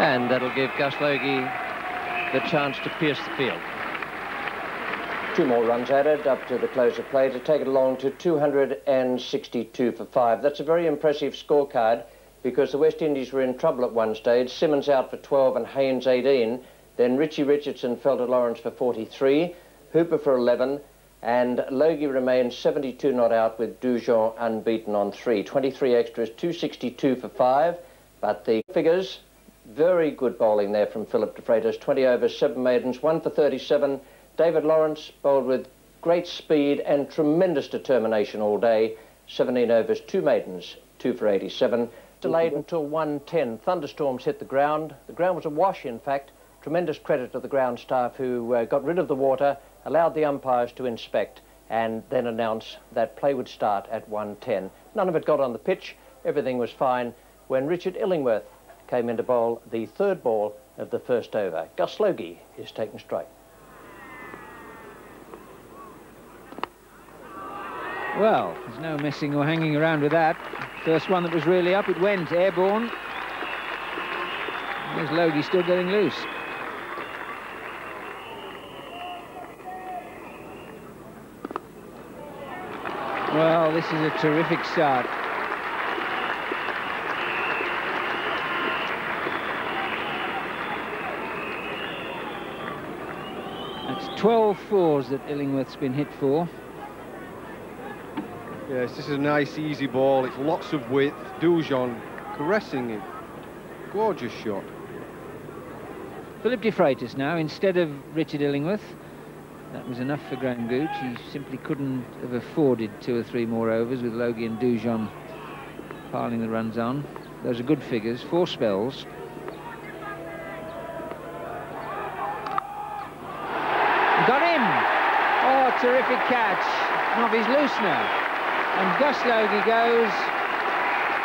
And that'll give Gus Logie the chance to pierce the field. 2 more runs added up to the close of play to take it along to 262 for 5. That's a very impressive scorecard because the West Indies were in trouble at one stage. Simmons out for 12 and Haynes 18. Then Richie Richardson fell to Lawrence for 43, Hooper for 11, and Logie remains 72 not out with Dujon unbeaten on 3. 23 extras, 262 for 5. But the figures, very good bowling there from Philip de Freitas. 20 overs, 7 maidens, 1 for 37. David Lawrence bowled with great speed and tremendous determination all day. 17 overs, 2 maidens, 2 for 87. Delayed until 1:10. Thunderstorms hit the ground. The ground was awash, in fact. Tremendous credit to the ground staff who got rid of the water, allowed the umpires to inspect, and then announce that play would start at 1:10. None of it got on the pitch. Everything was fine when Richard Illingworth came in to bowl the 3rd ball of the 1st over. Gus Logie is taking strike. Well, there's no messing or hanging around with that. First one that was really up, it went airborne. There's Logie still getting loose. Well, this is a terrific start. That's 12 fours that Illingworth's been hit for. Yes, this is a nice easy ball. It's lots of width. Dujon caressing it. Gorgeous shot. Philip de Freitas now instead of Richard Illingworth. That was enough for Graham Gooch. He simply couldn't have afforded 2 or 3 more overs with Logie and Dujon piling the runs on. Those are good figures, 4 spells. Got him! Oh, terrific catch. Novi's loose now. And Gus Logie goes.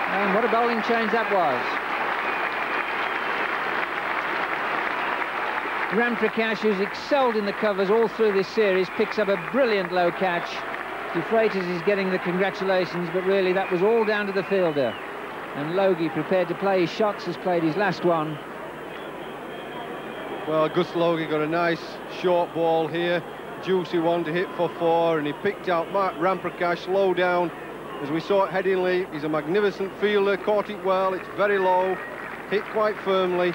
And what a bowling change that was. Ram Prakash, who's excelled in the covers all through this series, picks up a brilliant low catch. De Freitas is getting the congratulations, but really that was all down to the fielder. And Logie, prepared to play his shots, has played his last one. Well, Gus Logie got a nice short ball here, juicy one to hit for 4, and he picked out Mark Ram Prakash low down. As we saw at Headingley, he's a magnificent fielder, caught it well, it's very low, hit quite firmly.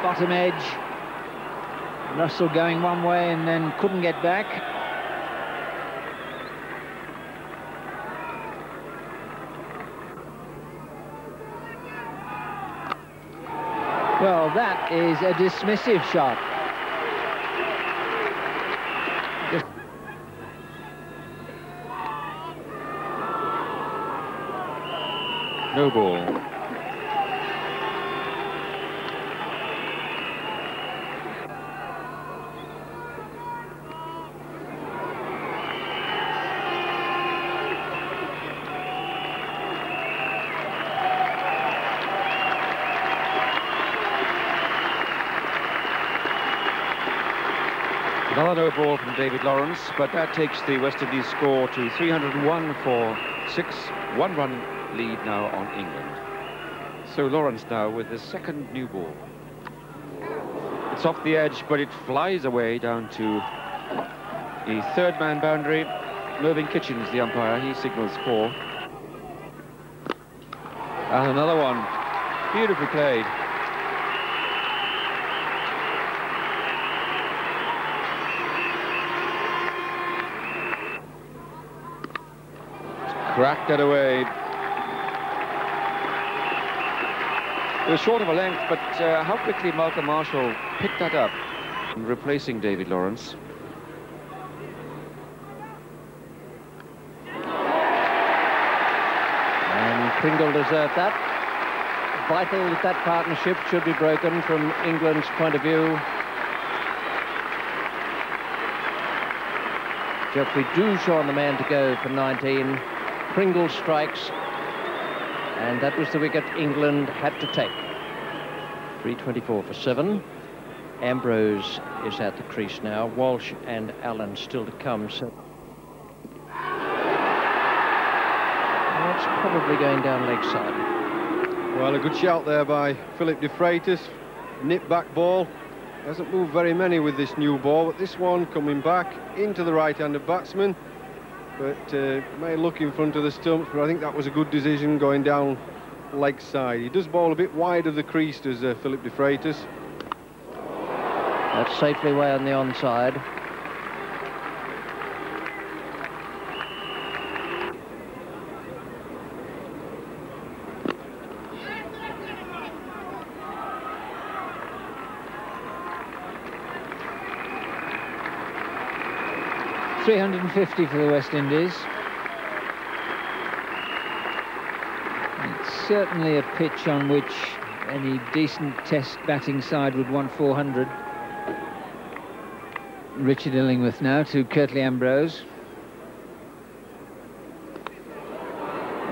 Bottom edge. Russell going one way and then couldn't get back. Well, that is a dismissive shot. No ball. Another no ball from David Lawrence, but that takes the West Indies score to 301 for 6. 1-run lead now on England. So Lawrence now with the 2nd new ball. It's off the edge, but it flies away down to the 3rd man boundary. Mervyn Kitchens, the umpire, he signals 4. And another one. Beautifully played. Cracked that away. It was short of a length, but how quickly Malcolm Marshall picked that up, replacing David Lawrence. And Pringle deserved that. Vital that that partnership should be broken from England's point of view. Geoffrey Dujon the man to go for 19. Pringle strikes, And that was the wicket England had to take. 324 for 7. Ambrose is at the crease now. Walsh and Allen still to come. So that's probably going down leg side. Well, a good shout there by Philip de Freitas. Nip back ball. Hasn't moved very many with this new ball, but this one coming back into the right-handed batsman. But may look in front of the stumps, but I think that was a good decision going down leg side. He does bowl a bit wide of the crease, does Philip de Freitas. That's safely way on the onside. .350 for the West Indies. It's certainly a pitch on which any decent test batting side would want 400. Richard Illingworth now to Curtly Ambrose.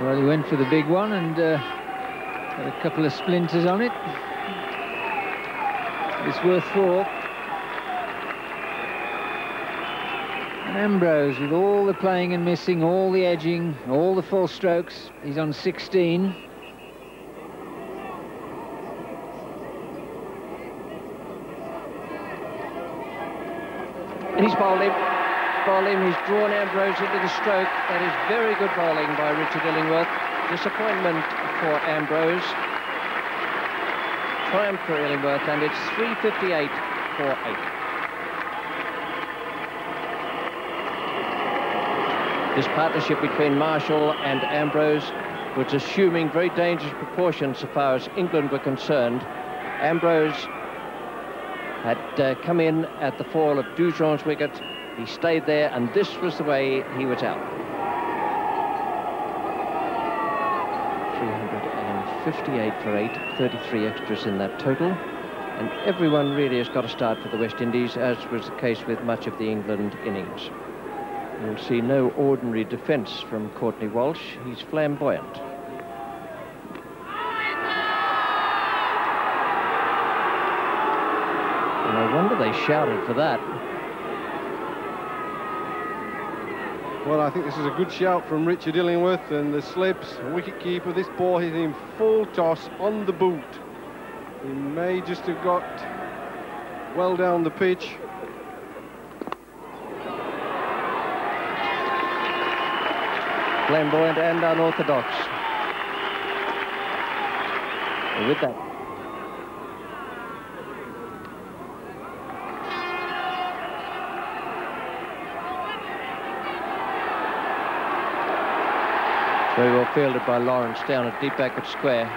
Well, he went for the big one and got a couple of splinters on it. It's worth 4. And Ambrose, with all the playing and missing, all the edging, all the false strokes, he's on 16. And he's bowled him. He's drawn Ambrose into the stroke. That is very good bowling by Richard Illingworth. Disappointment for Ambrose. Triumph for Illingworth, and it's 358 for 8. This partnership between Marshall and Ambrose was assuming very dangerous proportions so far as England were concerned. Ambrose had come in at the fall of Dujon's wicket. He stayed there, and this was the way he was out. 358 for 8, 33 extras in that total. And everyone really has got to start for the West Indies, as was the case with much of the England innings. You'll see no ordinary defence from Courtney Walsh. He's flamboyant. And no wonder they shouted for that. Well, I think this is a good shout from Richard Illingworth, and the slips, wicket-keeper. This ball is in full toss on the boot. He may just have got well down the pitch. Flamboyant and unorthodox. And with that, very well fielded by Lawrence down at deep backward square.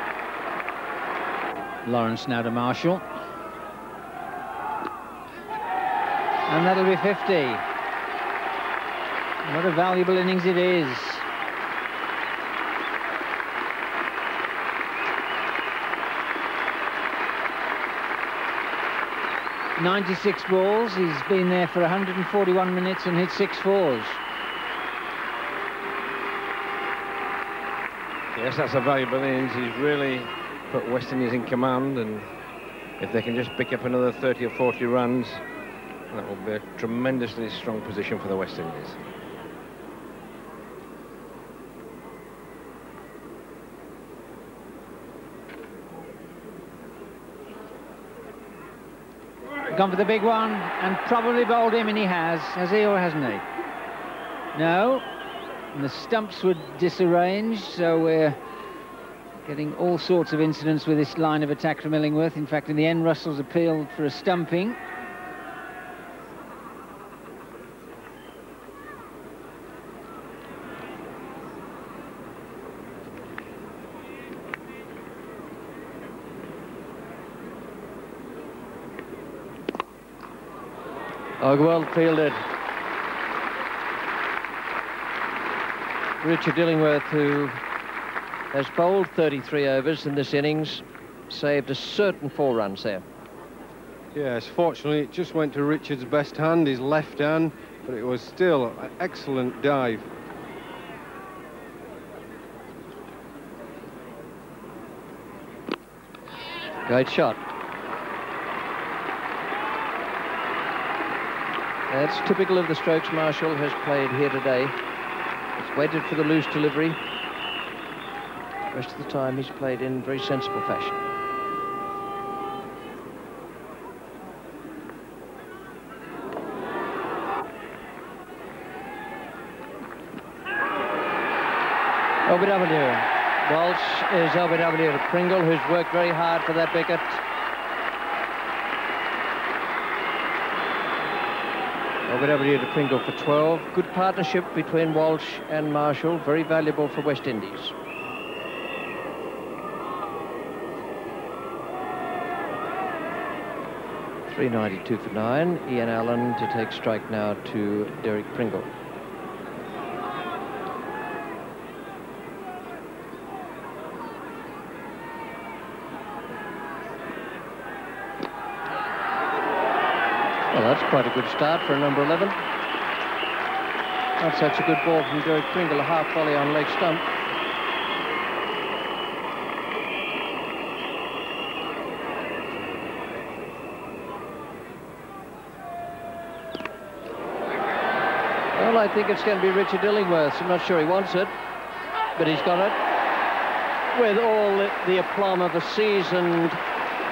Lawrence now to Marshall. And that'll be 50. What a valuable innings it is. .96 balls. He's been there for 141 minutes and hit 6 fours. Yes, that's a valuable innings. He's really put West Indies in command, and if they can just pick up another 30 or 40 runs, that will be a tremendously strong position for the West Indies. Gone for the big one and probably bowled him, and he has he or hasn't he? No. And the stumps were disarranged, so we're getting all sorts of incidents with this line of attack from Illingworth. In fact, in the end, Russell's appealed for a stumping. Oh, well fielded. Richard Illingworth, who has bowled 33 overs in this innings, saved a certain 4 runs there. Yes, fortunately it just went to Richard's best hand, his left hand, but it was still an excellent dive. Great shot. That's typical of the strokes Marshall has played here today. He's waited for the loose delivery. The rest of the time he's played in very sensible fashion. OBW. Walsh is OBW to Pringle, who's worked very hard for that wicket. OBW to Pringle for 12. Good partnership between Walsh and Marshall, very valuable for West Indies. .392 for 9. Ian Allen to take strike now to Derek Pringle. Well, that's quite a good start for a number 11. Not such a good ball from Derek Pringle, a half volley on leg stump. Well, I think it's going to be Richard Illingworth. I'm not sure he wants it, but he's got it. With all the aplomb of a seasoned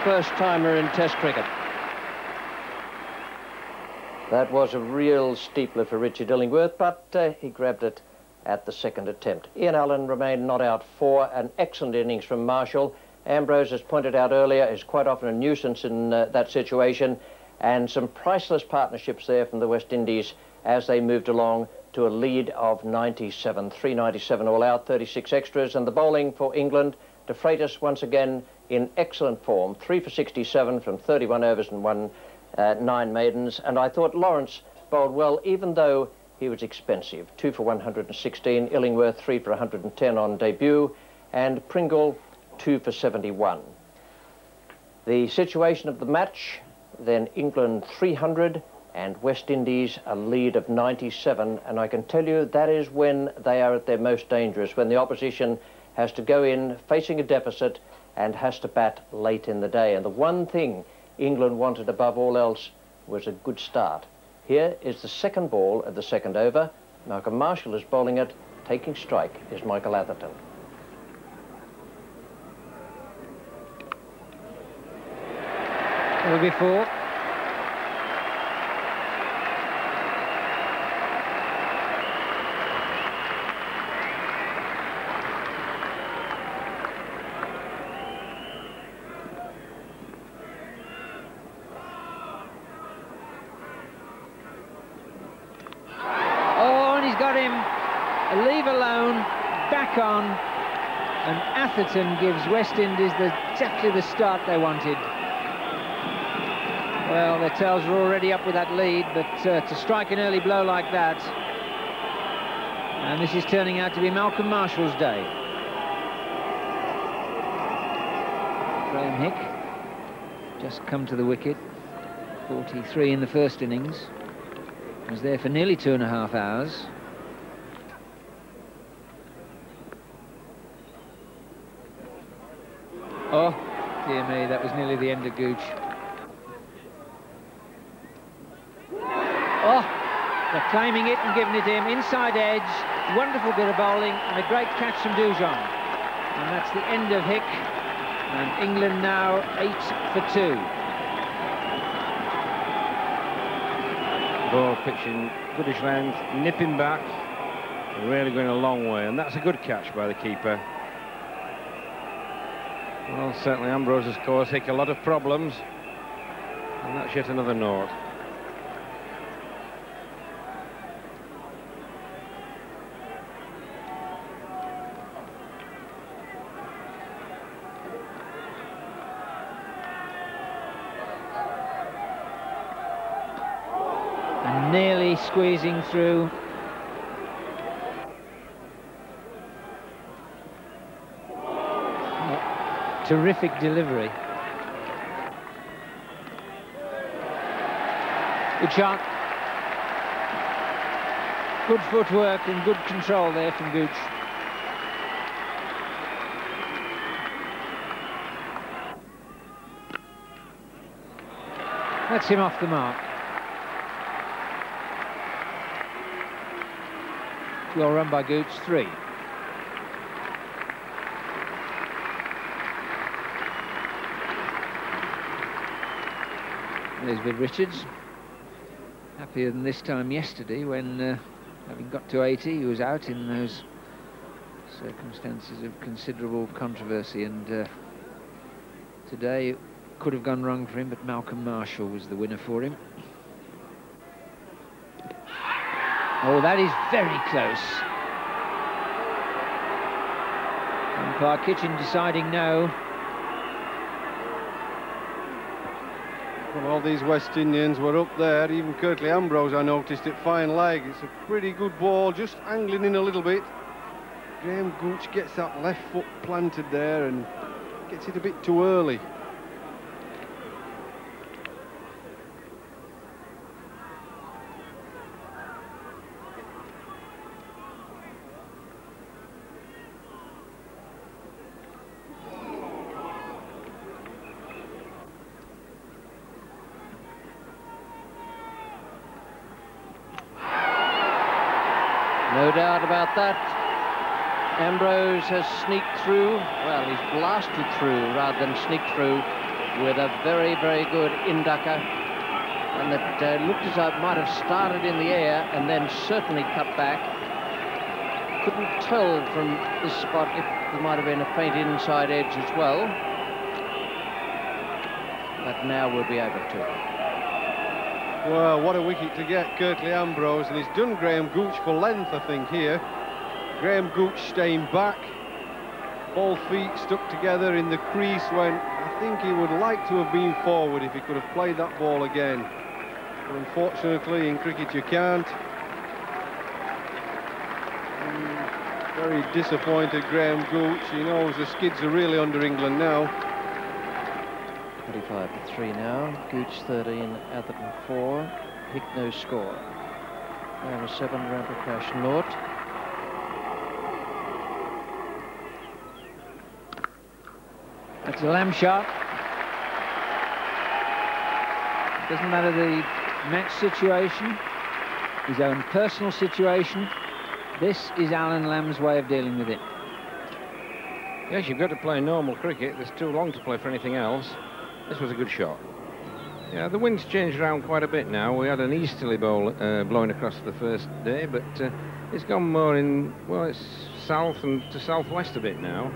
first-timer in Test cricket. That was a real steepler for Richard Illingworth, but he grabbed it at the second attempt. Ian Allen remained not out for an excellent innings from Marshall. Ambrose, as pointed out earlier, is quite often a nuisance in that situation, and some priceless partnerships there from the West Indies as they moved along to a lead of 97. 397 all out, 36 extras, and the bowling for England, De Freitas once again in excellent form. 3 for 67 from 31 overs and 9 maidens, and I thought Lawrence bowled well, even though he was expensive. 2 for 116, Illingworth 3 for 110 on debut, and Pringle 2 for 71. The situation of the match, then England 300 and West Indies a lead of 97, and I can tell you that is when they are at their most dangerous, when the opposition has to go in facing a deficit and has to bat late in the day. And the one thing England wanted above all else was a good start. Here is the second ball of the second over. Malcolm Marshall is bowling it. Taking strike is Michael Atherton. Will be 4. Leave alone, back on, and Atherton gives West Indies exactly the start they wanted. Well, their tails are already up with that lead, but to strike an early blow like that, and this is turning out to be Malcolm Marshall's day. Graham Hick just come to the wicket, 43 in the first innings, was there for nearly 2.5 hours. Oh, dear me, that was nearly the end of Gooch. Oh, they're claiming it and giving it to him. Inside edge, wonderful bit of bowling, and a great catch from Dujon. And that's the end of Hick. And England now 8 for 2. Ball pitching, goodish length, nipping back, really going a long way, and that's a good catch by the keeper. Well, certainly Ambrose's caused Hick a lot of problems, and that's yet another nought. And nearly squeezing through. Terrific delivery. Good shot. Good footwork and good control there from Gooch. That's him off the mark. Well run by Gooch, 3. There's Viv Richards. Happier than this time yesterday when, having got to 80, he was out in those circumstances of considerable controversy, and today it could have gone wrong for him, but Malcolm Marshall was the winner for him. Oh, that is very close. Umpire Kitchen deciding no. Well, all these West Indians were up there. Even CURTLY Ambrose, I noticed, at fine leg. It's a pretty good ball, just angling in a little bit. Graham Gooch gets that left foot planted there and gets it a bit too early. No doubt about that. Ambrose has sneaked through. Well, he's blasted through rather than sneaked through with a very, very good inducker. And that looked as though it might have started in the air and then certainly cut back. Couldn't tell from this spot if there might have been a faint inside edge as well. But now we'll be able to. Well, what a wicket to get, CURTLY Ambrose, and he's done Graham Gooch for length, I think, here. Graham Gooch staying back, both feet stuck together in the crease when I think he would like to have been forward if he could have played that ball again. But unfortunately, in cricket you can't. Very disappointed, Graham Gooch. He knows the skids are really under England now. 25 to 3 now. Gooch 13, Atherton 4. Hick no score. Over 7, Ramprakash 0. That's a Lamb shot. Doesn't matter the match situation, his own personal situation. This is Alan Lamb's way of dealing with it. Yes, you've got to play normal cricket. It's too long to play for anything else. This was a good shot. Yeah, the wind's changed around quite a bit now. We had an easterly bowl blowing across the first day, but it's gone more in, well, it's south and to southwest a bit now.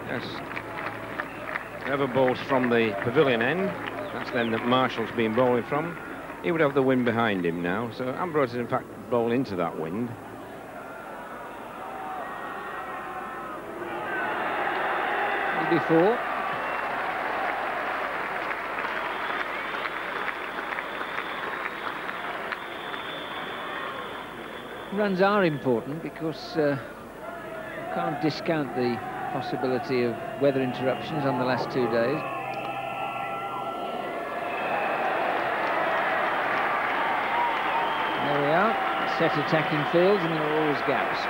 Yes. Whoever bowls from the pavilion end, that's then that Marshall's been bowling from, he would have the wind behind him now. So Ambrose is in fact bowling into that wind. Before. Runs are important because you can't discount the possibility of weather interruptions on the last 2 days. There we are, set attacking fields, and there are always gaps.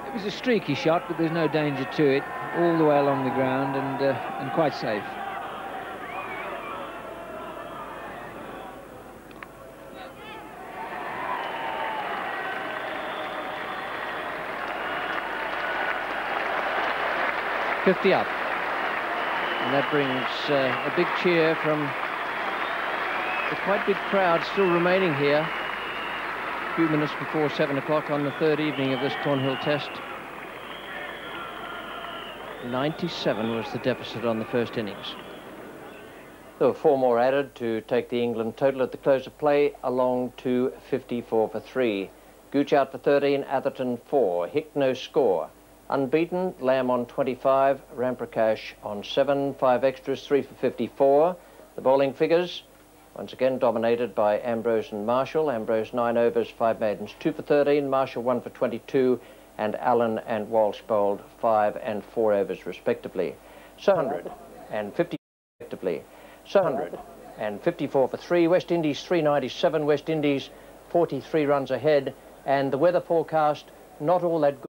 It was a streaky shot, but there's no danger to it, all the way along the ground and quite safe. '50 up, and that brings a big cheer from the quite big crowd still remaining here a few minutes before 7 o'clock on the third evening of this Cornhill Test. 97 was the deficit on the first innings. There were 4 more added to take the England total at the close of play along to 54 for 3. Gooch out for 13, Atherton 4, Hick no score. Unbeaten, Lamb on 25, Ramprakash on 7, 5 extras, 3 for 54. The bowling figures Once again dominated by Ambrose and Marshall. Ambrose 9 overs, 5 maidens, 2 for 13. Marshall 1 for 22. And Allen and Walsh bowled 5 and 4 overs respectively. So 150 respectively. So 154 for 3. West Indies 397. West Indies 43 runs ahead. And the weather forecast not all that good.